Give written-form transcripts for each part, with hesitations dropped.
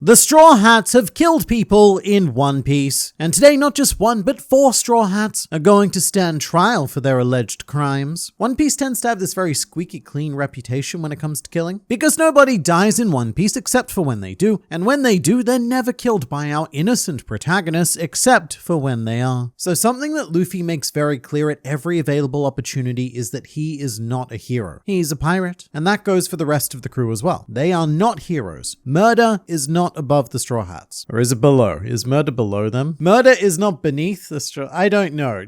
The Straw Hats have killed people in One Piece, and today not just one but 4 Straw Hats are going to stand trial for their alleged crimes. One Piece tends to have this very squeaky clean reputation when it comes to killing, because nobody dies in One Piece except for when they do, and when they do, they're never killed by our innocent protagonists except for when they are. So something that Luffy makes very clear at every available opportunity is that he is not a hero. He's a pirate, and that goes for the rest of the crew as well. They are not heroes. Murder is not above the Straw Hats. Or is it below? Is murder below them? Murder is not beneath the Straw... I don't know.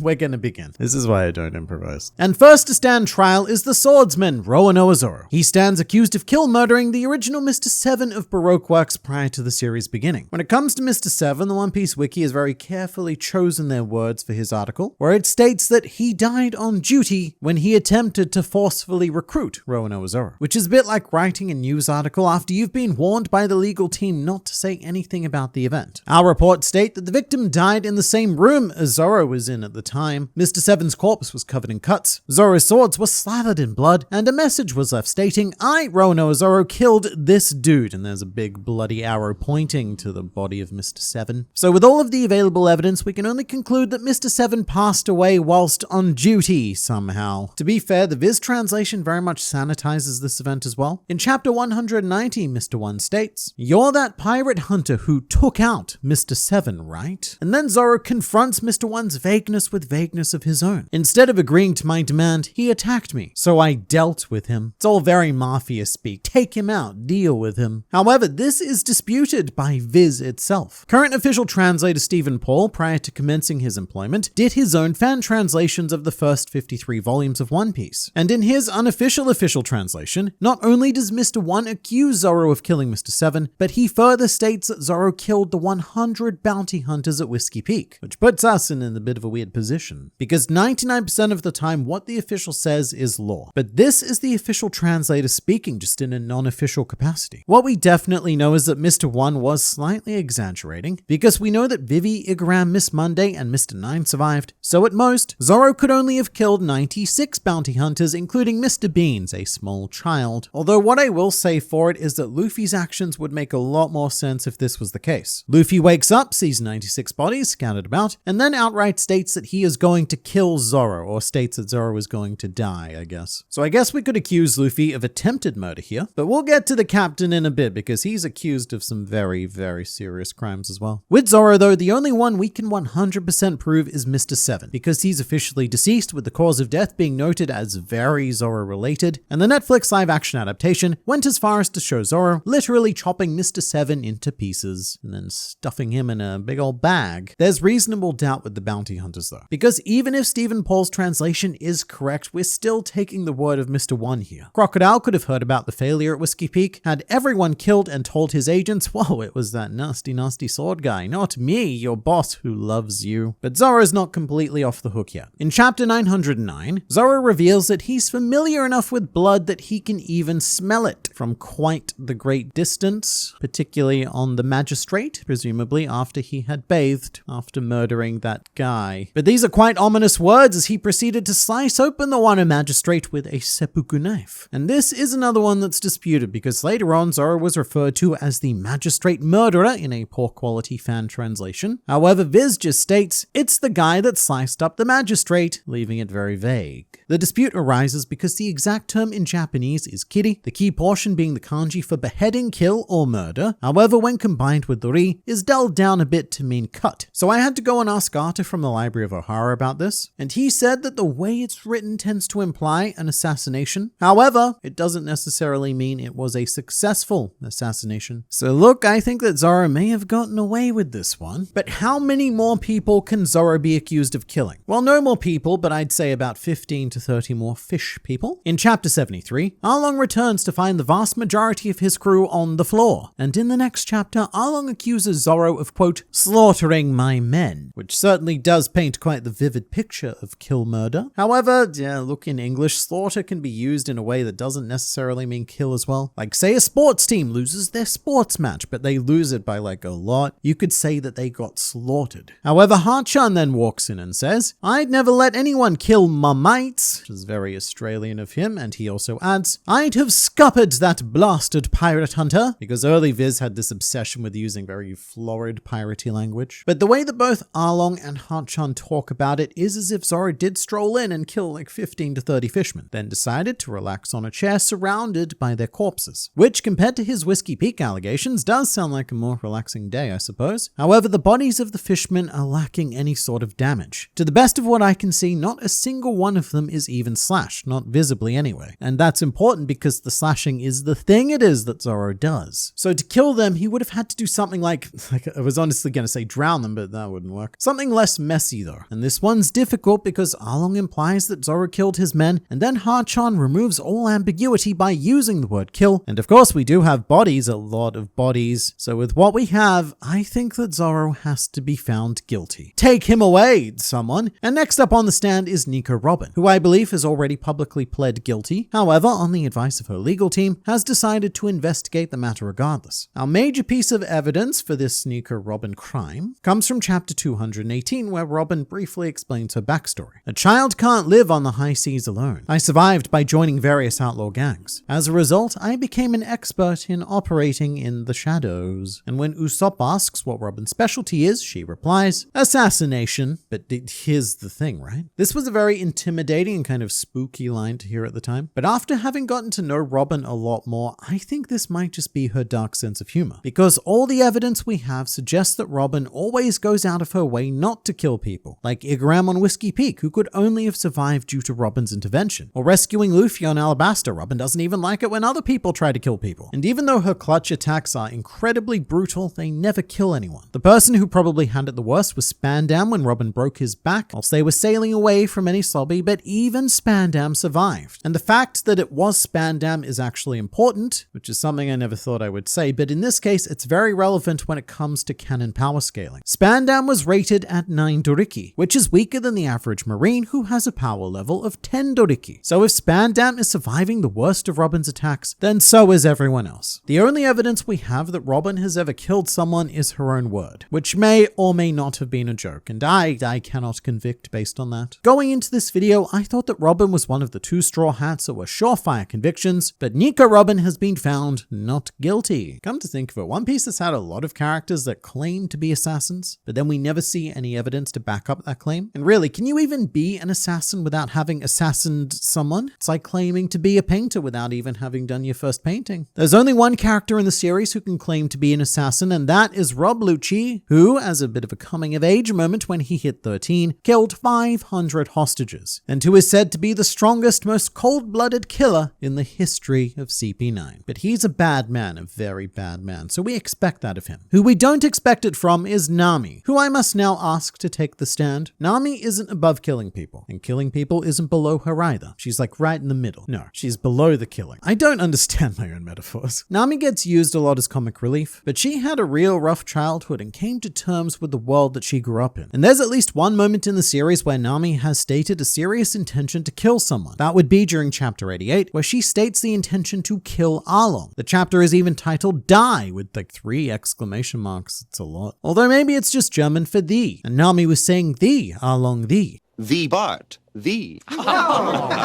We're gonna begin. This is why I don't improvise. And first to stand trial is the swordsman, Roanoa Zoro. He stands accused of kill murdering the original Mr. 7 of Baroque Works prior to the series beginning. When it comes to Mr. 7, the One Piece Wiki has very carefully chosen their words for his article, where it states that he died on duty when he attempted to forcefully recruit Roanoa Zoro, which is a bit like writing a news article after you've been warned by the legal team not to say anything about the event. Our reports state that the victim died in the same room as Zoro was in at the time. Mr. 7's corpse was covered in cuts, Zoro's swords were slathered in blood, and a message was left stating, "I, Roanoa Zoro, killed this dude," and there's a big bloody arrow pointing to the body of Mr. 7. So with all of the available evidence, we can only conclude that Mr. 7 passed away whilst on duty somehow. To be fair, the Viz translation very much sanitizes this event as well. In chapter 190, Mr. 1 states, "You're that pirate hunter who took out Mr. 7, right?" And then Zoro confronts Mr. 1's vagueness with vagueness of his own. "Instead of agreeing to my demand, he attacked me, so I dealt with him." It's all very mafia speak. Take him out, deal with him. However, this is disputed by Viz itself. Current official translator Stephen Paul, prior to commencing his employment, did his own fan translations of the first 53 volumes of One Piece. And in his unofficial official translation, not only does Mr. 1 accuse Zoro of killing Mr. 7, but he further states that Zoro killed the 100 bounty hunters at Whiskey Peak, which puts us in a bit of a weird position, because 99% of the time what the official says is law. But this is the official translator speaking, just in a non-official capacity. What we definitely know is that Mr. 1 was slightly exaggerating, because we know that Vivi, Igaram, Miss Monday, and Mr. 9 survived, so at most, Zoro could only have killed 96 bounty hunters, including Mr. Beans, a small child. Although what I will say for it is that Luffy's actions would make a lot more sense if this was the case. Luffy wakes up, sees 96 bodies scattered about, and then outright states that he is going to kill Zoro, or states that Zoro is going to die, I guess. So I guess we could accuse Luffy of attempted murder here, but we'll get to the captain in a bit because he's accused of some very, very serious crimes as well. With Zoro though, the only one we can 100% prove is Mr. 7, because he's officially deceased, with the cause of death being noted as very Zoro related, and the Netflix live action adaptation went as far as to show Zoro literally chopping Mr. 7 into pieces and then stuffing him in a big old bag. There's reasonable doubt with the bounty hunters though, because even if Stephen Paul's translation is correct, we're still taking the word of Mr. 1 here. Crocodile could have heard about the failure at Whiskey Peak, had everyone killed, and told his agents, "Whoa, it was that nasty sword guy, not me, your boss who loves you." But Zoro's not completely off the hook yet. In chapter 909, Zoro reveals that he's familiar enough with blood that he can even smell it from quite the great distance, particularly on the magistrate, presumably after he had bathed after murdering that guy. But these are quite ominous words as he proceeded to slice open the Wano magistrate with a seppuku knife. And this is another one that's disputed, because later on Zoro was referred to as the magistrate murderer in a poor quality fan translation. However, Viz just states it's the guy that sliced up the magistrate, leaving it very vague. The dispute arises because the exact term in Japanese is kiri, the key portion being the kanji for beheading, kill, or murder. However, when combined with the ri, is dulled down a bit to mean cut. So I had to go and ask Arta from the Library of Ohara about this, and he said that the way it's written tends to imply an assassination. However, it doesn't necessarily mean it was a successful assassination. So look, I think that Zoro may have gotten away with this one, but how many more people can Zoro be accused of killing? Well, no more people, but I'd say about 15 to 30 more fish people. In chapter 73, Arlong returns to find the vast majority of his crew on the floor, and in the next chapter, Arlong accuses Zoro of, quote, slaughtering my men, which certainly does paint quite the vivid picture of kill murder. However, yeah, look, in English, slaughter can be used in a way that doesn't necessarily mean kill as well. Like, say a sports team loses their sports match, but they lose it by like a lot. You could say that they got slaughtered. However, Harchan then walks in and says, I'd never let anyone kill my mates, which is very Australian of him, and he also adds, I'd have scuppered that blasted pirate hunter, because early Viz had this obsession with using very florid piratey language. But the way that both Arlong and Hachan talk about it is as if Zoro did stroll in and kill like 15 to 30 fishmen, then decided to relax on a chair surrounded by their corpses. Which, compared to his Whiskey Peak allegations, does sound like a more relaxing day, I suppose. However, the bodies of the fishmen are lacking any sort of damage. To the best of what I can see, not a single one of them is even slashed, not visibly anyway. And that's important because the slashing is the thing it is that Zoro does. So to kill them, he would have had to do something like I was honestly going to say drown them, but that wouldn't work. Something less messy though. And this one's difficult because Arlong implies that Zoro killed his men, and then Hachan removes all ambiguity by using the word kill. And of course we do have bodies, a lot of bodies. So with what we have, I think that Zoro has to be found guilty. Take him away, someone. And next up on the stand is Nico Robin, who I believe has already publicly pled guilty. However, on the advice of her legal team, has decided to investigate the matter regardless. Our major piece of evidence for this Nico Robin crime comes from chapter 218, where Robin briefly explains her backstory. A child can't live on the high seas alone. I survived by joining various outlaw gangs. As a result, I became an expert in operating in the shadows. And when Usopp asks what Robin's specialty is, she replies, assassination. But here's the thing, right? This was a very intimidating and kind of spooky line to hear at the time. But after having gotten to know Robin a lot more, I think this might just be her dark sense of humor. Because all the evidence we have suggests that Robin always goes out of her way not to kill people. Like Igaram on Whiskey Peak, who could only have survived due to Robin's intervention. Or rescuing Luffy on Alabasta, Robin doesn't even like it when other people try to kill people. And even though her clutch attacks are incredibly brutal, they never kill anyone. The person who probably had it the worst was Spandam when Robin broke his back whilst they were sailing away from any Sobby, but even Spandam survived. And the fact that it was Spandam is actually important, which is something I never thought I would say, but in this case, it's very relevant when it comes to canon power scaling. Spandam was rated at 9 Doriki, which is weaker than the average Marine who has a power level of 10 Doriki. So if Spandam is surviving the worst of Robin's attacks, then so is everyone else. The only evidence we have that Robin has ever killed someone is her own word, which may or may not have been a joke, and I cannot convict based on that. Going into this video, I thought that Robin was one of the 2 straw hats that were surefire convictions, but Nico Robin has been found not guilty. Come to think of it, One Piece has had a lot of characters that claim to be assassins, but then we never see any evidence to back up that claim. And really, can you even be an assassin without having assassined someone? It's like claiming to be a painter without even having done your first painting. There's only one character in the series who can claim to be an assassin, and that is Rob Lucci, who, as a bit of a coming of age moment when he hit 13, killed 500 hostages, and who is said to be the strongest, most cold-blooded killer in the history of CP9. But he's a bad man, a very bad man, so we expect that of him. Who we don't expect it from is Nami, who I must now ask to take the stand. Nami isn't above killing people, and killing people isn't below her either. She's like right in the middle. No, she's below the killing. I don't understand my own metaphors. Nami gets used a lot as comic relief, but she had a real rough childhood and came to terms with the world that she grew up in. And there's at least one moment in the series where Nami has stated a serious intention to kill someone. That would be during chapter 88, where she states the intention to kill Arlong. The chapter is even titled Die with like 3 exclamation marks. It's a lot. Although maybe it's just German for thee, and Nami was saying thee, Arlong thee. The Bart. The.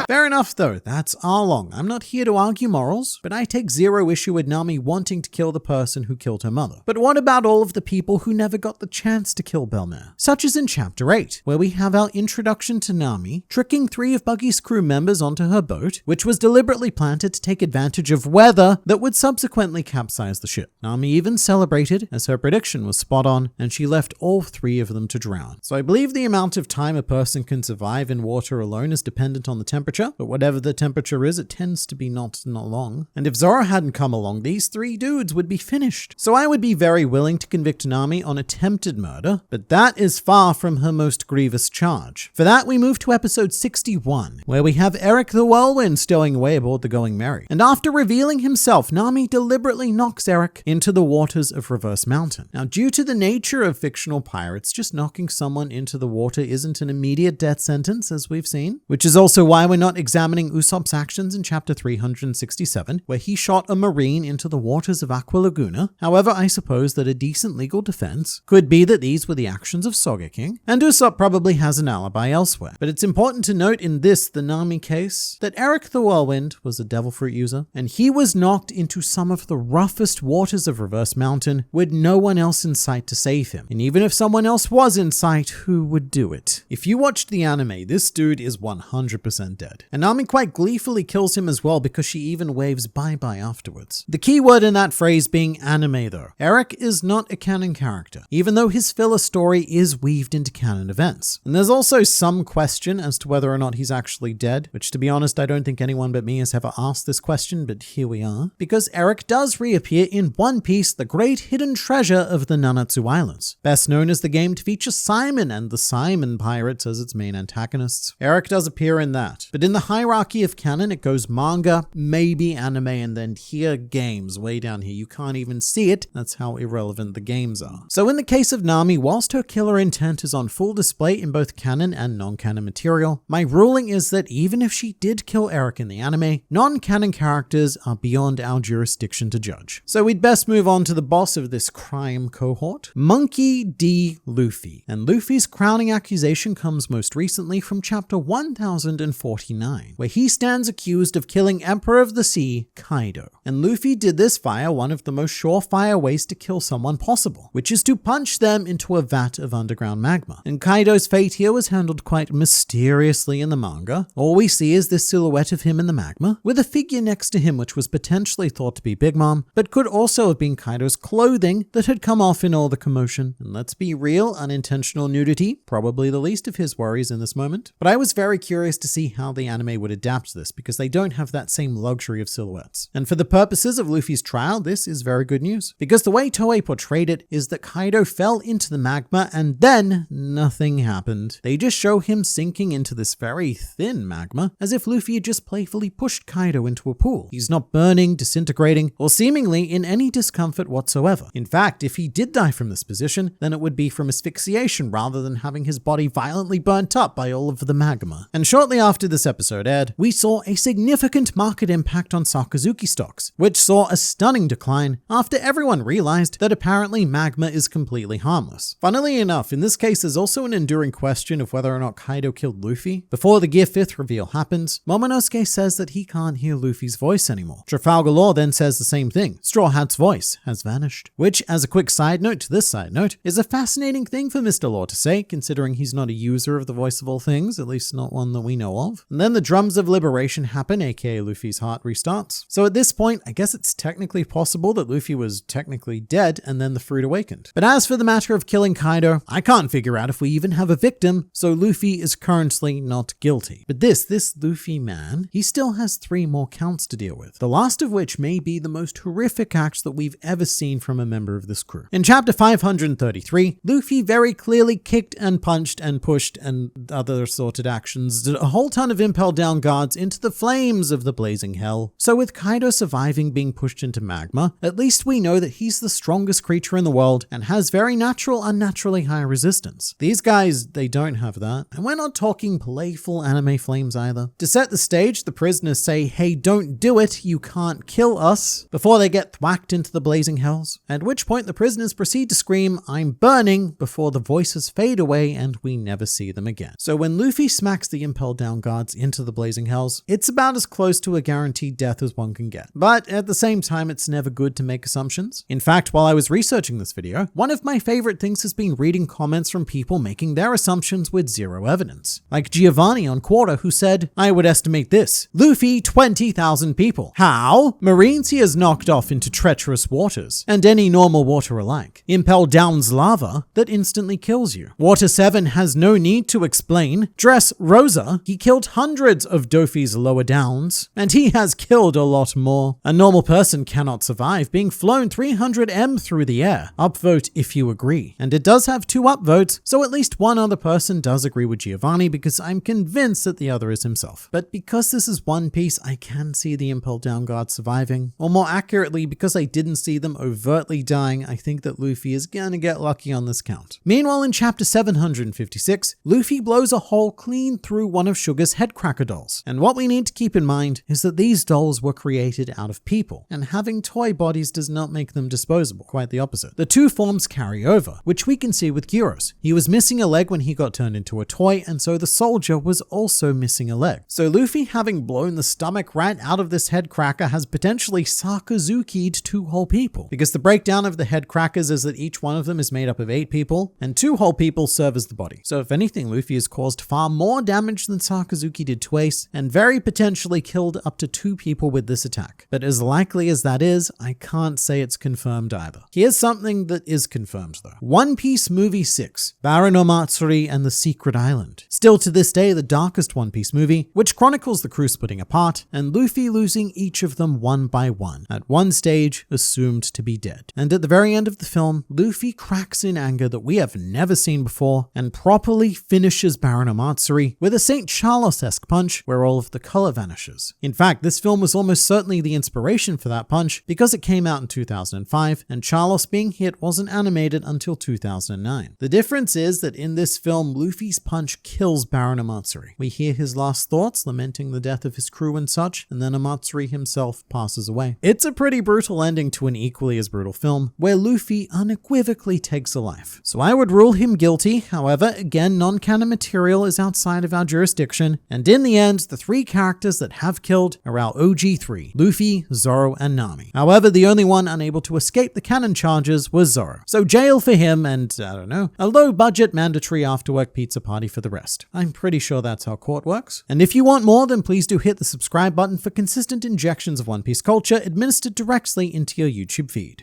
Fair enough though, that's Arlong. I'm not here to argue morals, but I take zero issue with Nami wanting to kill the person who killed her mother. But what about all of the people who never got the chance to kill Belmare? Such as in chapter 8, where we have our introduction to Nami, tricking 3 of Buggy's crew members onto her boat, which was deliberately planted to take advantage of weather that would subsequently capsize the ship. Nami even celebrated, as her prediction was spot on, and she left all 3 of them to drown. So I believe the amount of time a person can survive in water alone is dependent on the temperature, but whatever the temperature is, it tends to be not long. And if Zoro hadn't come along, these 3 dudes would be finished. So I would be very willing to convict Nami on attempted murder, but that is far from her most grievous charge. For that, we move to episode 61, where we have Eric the Whirlwind stowing away aboard the Going Merry. And after revealing himself, Nami deliberately knocks Eric into the waters of Reverse Mountain. Now, due to the nature of fictional pirates, just knocking someone into the water isn't an immediate death sentence, as as we've seen, which is also why we're not examining Usopp's actions in chapter 367, where he shot a marine into the waters of Aqua Laguna. However, I suppose that a decent legal defense could be that these were the actions of Sogeking, and Usopp probably has an alibi elsewhere. But it's important to note in the Nami case, that Eric the Whirlwind was a Devil Fruit user, and he was knocked into some of the roughest waters of Reverse Mountain with no one else in sight to save him. And even if someone else was in sight, who would do it? If you watched the anime, this dude is 100% dead. And Nami quite gleefully kills him as well because she even waves bye-bye afterwards. The key word in that phrase being anime though. Eric is not a canon character, even though his filler story is weaved into canon events. And there's also some question as to whether or not he's actually dead, which to be honest, I don't think anyone but me has ever asked this question, but here we are. Because Eric does reappear in One Piece, the great hidden treasure of the Nanatsu Islands, best known as the game to feature Simon and the Simon Pirates as its main antagonists. Eric does appear in that, but in the hierarchy of canon, it goes manga, maybe anime, and then here games, way down here. You can't even see it. That's how irrelevant the games are. So in the case of Nami, whilst her killer intent is on full display in both canon and non-canon material, my ruling is that even if she did kill Eric in the anime, non-canon characters are beyond our jurisdiction to judge. So we'd best move on to the boss of this crime cohort, Monkey D. Luffy. And Luffy's crowning accusation comes most recently from chapter 1049, where he stands accused of killing Emperor of the Sea, Kaido. And Luffy did this via one of the most surefire ways to kill someone possible, which is to punch them into a vat of underground magma. And Kaido's fate here was handled quite mysteriously in the manga. All we see is this silhouette of him in the magma, with a figure next to him which was potentially thought to be Big Mom, but could also have been Kaido's clothing that had come off in all the commotion. And let's be real, unintentional nudity, probably the least of his worries in this moment. But I was very curious to see how the anime would adapt this, because they don't have that same luxury of silhouettes. And for the purposes of Luffy's trial, this is very good news, because the way Toei portrayed it is that Kaido fell into the magma and then nothing happened. They just show him sinking into this very thin magma, as if Luffy had just playfully pushed Kaido into a pool. He's not burning, disintegrating, or seemingly in any discomfort whatsoever. In fact, if he did die from this position, then it would be from asphyxiation rather than having his body violently burnt up by all of the magma. And shortly after this episode aired, we saw a significant market impact on Sakazuki stocks, which saw a stunning decline after everyone realized that apparently magma is completely harmless. Funnily enough, in this case, there's also an enduring question of whether or not Kaido killed Luffy. Before the Gear 5th reveal happens, Momonosuke says that he can't hear Luffy's voice anymore. Trafalgar Law then says the same thing. Straw Hat's voice has vanished. Which, as a quick side note to this side note, is a fascinating thing for Mr. Law to say, considering he's not a user of the voice of all things, at least not one that we know of. And then the drums of liberation happen, aka Luffy's heart restarts. So at this point, I guess it's technically possible that Luffy was technically dead and then the fruit awakened. But as for the matter of killing Kaido, I can't figure out if we even have a victim, so Luffy is currently not guilty. But this Luffy man, he still has 3 more counts to deal with, the last of which may be the most horrific acts that we've ever seen from a member of this crew. In chapter 533, Luffy very clearly kicked and punched and pushed and other assorted actions, did a whole ton of impel down guards into the flames of the blazing hell. So with Kaido surviving being pushed into magma, at least we know that he's the strongest creature in the world and has very natural, unnaturally high resistance. These guys, they don't have that. And we're not talking playful anime flames either. To set the stage, the prisoners say, "Hey, don't do it, you can't kill us," before they get thwacked into the blazing hells. At which point the prisoners proceed to scream, "I'm burning," before the voices fade away and we never see them again. So when Luffy smacks the impel down guards into the blazing hells, it's about as close to a guaranteed death as one can get. But at the same time, it's never good to make assumptions. In fact, while I was researching this video, one of my favorite things has been reading comments from people making their assumptions with zero evidence. Like Giovanni on Quarter, who said, "I would estimate this. Luffy, 20,000 people. How? Marines he has knocked off into treacherous waters, and any normal water alike. Impel down's lava that instantly kills you. Water 7 has no need to explain. Dress Rosa, he killed hundreds of Dofi's lower downs, and he has killed a lot more. A normal person cannot survive being flown 300 m through the air. Upvote if you agree." And it does have 2 upvotes, so at least one other person does agree with Giovanni, because I'm convinced that the other is himself. But because this is One Piece, I can see the impel down guard surviving. Or more accurately, because I didn't see them overtly dying, I think that Luffy is gonna get lucky on this count. Meanwhile, in chapter 756, Luffy blows a hole clean through one of Sugar's headcracker dolls. And what we need to keep in mind is that these dolls were created out of people, and having toy bodies does not make them disposable, quite the opposite. The two forms carry over, which we can see with Gyros. He was missing a leg when he got turned into a toy, and so the soldier was also missing a leg. So Luffy, having blown the stomach right out of this head cracker, has potentially Sakazuki'd two whole people, because the breakdown of the head crackers is that each one of them is made up of 8 people, and 2 whole people serve as the body. So if anything, Luffy has caused far more damage than Sakazuki did to Ace, and very potentially killed up to 2 people with this attack. But as likely as that is, I can't say it's confirmed either. Here's something that is confirmed though. One Piece Movie 6, Baron Omatsuri and the Secret Island. Still to this day the darkest One Piece movie, which chronicles the crew splitting apart, and Luffy losing each of them one by one, at one stage assumed to be dead. And at the very end of the film, Luffy cracks in anger that we have never seen before, and properly finishes Baron Omatsuri with a St. Charles-esque punch where all of the color vanishes. In fact, this film was almost certainly the inspiration for that punch because it came out in 2005, and Charles being hit wasn't animated until 2009. The difference is that in this film, Luffy's punch kills Baron Omatsuri. We hear his last thoughts, lamenting the death of his crew and such, and then Omatsuri himself passes away. It's a pretty brutal ending to an equally as brutal film, where Luffy unequivocally takes a life. So I would rule him guilty. However, again, non-canon material is outside of our jurisdiction, and in the end, the 3 characters that have killed are our OG3, Luffy, Zoro, and Nami. However, the only one unable to escape the canon charges was Zoro. So jail for him and, I don't know, a low-budget mandatory after-work pizza party for the rest. I'm pretty sure that's how court works. And if you want more, then please do hit the subscribe button for consistent injections of One Piece culture administered directly into your YouTube feed.